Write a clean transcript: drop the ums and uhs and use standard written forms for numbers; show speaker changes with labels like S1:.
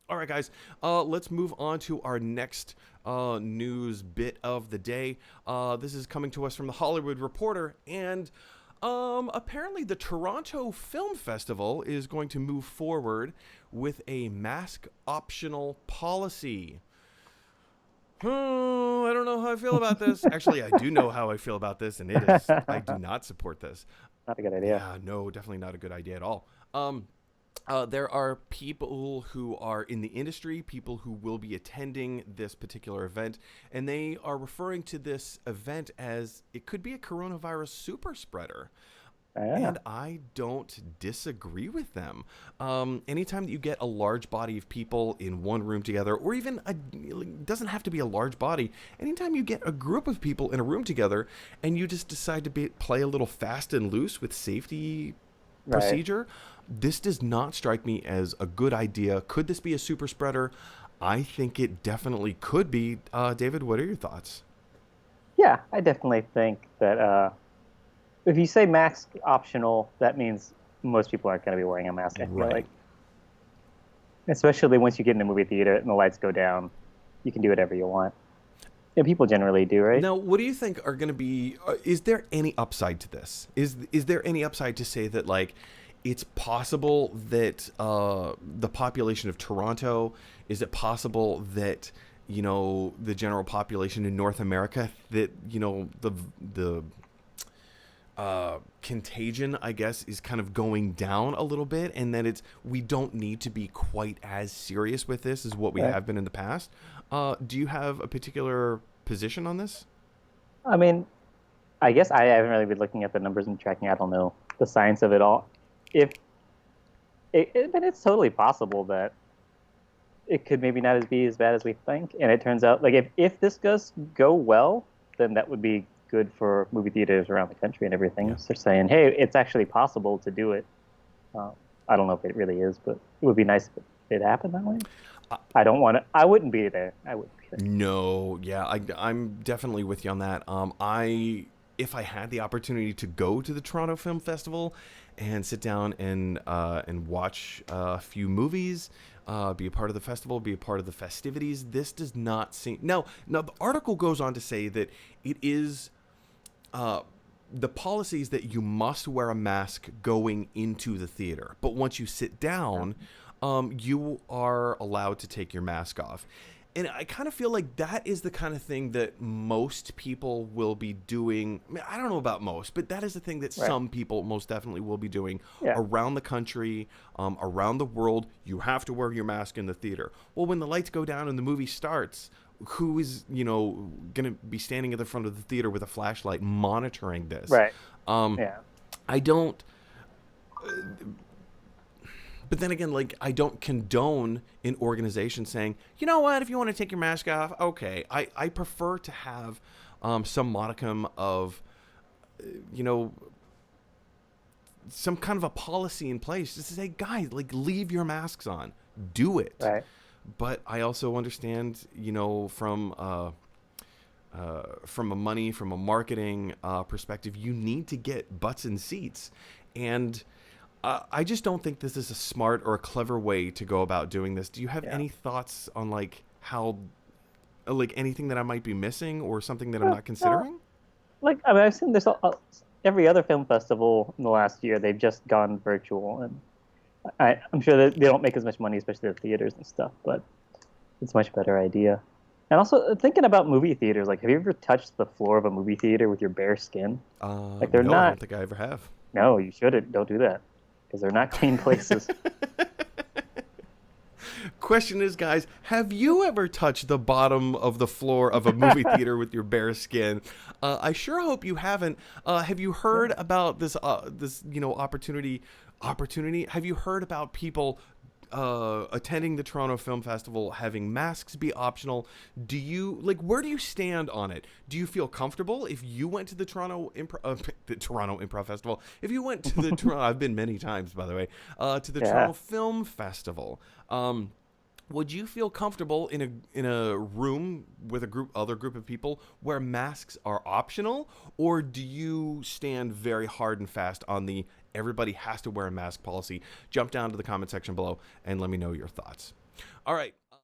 S1: All right, guys, let's move on to our next news bit of the day. This is coming to us from the Hollywood Reporter, and apparently the Toronto Film Festival is going to move forward with a mask optional policy. I don't know how I feel about this. Actually, I do know how I feel about this, and I do not support this.
S2: Not a good idea.
S1: Yeah, no, definitely not a good idea at all. There are people who are in the industry, people who will be attending this particular event, and they are referring to this event as it could be a coronavirus super spreader.
S2: Yeah.
S1: And I don't disagree with them. Anytime that you get a large body of people in one room together, or even it doesn't have to be a large body. Anytime you get a group of people in a room together, and you just decide to play a little fast and loose with safety
S2: Right.
S1: procedure, this does not strike me as a good idea. Could this be a super spreader? I think it definitely could be. David, what are your thoughts?
S2: Yeah, I definitely think that if you say mask optional, that means most people aren't going to be wearing a mask. I feel
S1: Right.
S2: like, especially once you get in the movie theater and the lights go down, you can do whatever you want. And people generally do, right?
S1: Now, what do you think are going to be? Is there any upside to this? Is there any upside to say that like it's possible that the population of Toronto? Is it possible that the general population in North America that the contagion, I guess, is kind of going down a little bit, and that we don't need to be quite as serious with this as what we
S2: Right.
S1: have been in the past. Do you have a particular position on this?
S2: I mean, I guess I haven't really been looking at the numbers and tracking. I don't know the science of it all. If but it's totally possible that it could maybe not as be as bad as we think. And it turns out, like, if this does go well, then that would be good for movie theaters around the country and everything.
S1: Yeah.
S2: So they're saying, hey, it's actually possible to do it. Um, I don't know if it really is, but it would be nice if it happened that way. I don't want to. I wouldn't be there. I wouldn't be there.
S1: No, yeah, I'm definitely with you on that. If I had the opportunity to go to the Toronto Film Festival and sit down and watch a few movies, be a part of the festival, be a part of the festivities, this does not seem. Now the article goes on to say that it is the policy is that you must wear a mask going into the theater, but once you sit down, you are allowed to take your mask off. And I kind of feel like that is the kind of thing that most people will be doing. I mean, I don't know about most, but that is the thing that
S2: Right.
S1: some people most definitely will be doing
S2: Yeah.
S1: around the country, around the world. You have to wear your mask in the theater. Well, when the lights go down and the movie starts, who is going to be standing at the front of the theater with a flashlight monitoring this?
S2: Right.
S1: Um,
S2: Yeah.
S1: I don't. But then again, like, I don't condone an organization saying, you know what, if you want to take your mask off, okay. I prefer to have some modicum of, you know, some kind of a policy in place just to say, guys, like, leave your masks on. Do it.
S2: Right.
S1: But I also understand, from a money, from a marketing perspective, you need to get butts in seats. And I just don't think this is a smart or a clever way to go about doing this. Do you have
S2: Yeah.
S1: any thoughts on like how, like anything that I might be missing or something that I'm
S2: No,
S1: not
S2: no,
S1: considering?
S2: like I mean, I've seen every other film festival in the last year. They've just gone virtual, and I'm sure that they don't make as much money, especially the theaters and stuff. But it's a much better idea. And also thinking about movie theaters, like, have you ever touched the floor of a movie theater with your bare skin? Like, they're
S1: No, I
S2: not.
S1: don't think I ever have.
S2: No, you shouldn't. Don't do that because they're not clean places.
S1: Question is, guys, have you ever touched the bottom of the floor of a movie theater with your bare skin? I sure hope you haven't. Have you heard about this opportunity? Have you heard about people attending the Toronto Film Festival having masks be optional? Do you where do you stand on it? Do you feel comfortable if you went to the Toronto Improv Festival? If you went to the Toronto, I've been many times, by the way, to the
S2: Yeah.
S1: Toronto Film Festival. Would you feel comfortable in a room with other group of people where masks are optional, or do you stand very hard and fast on the everybody has to wear a mask policy? Jump down to the comment section below and let me know your thoughts. All right.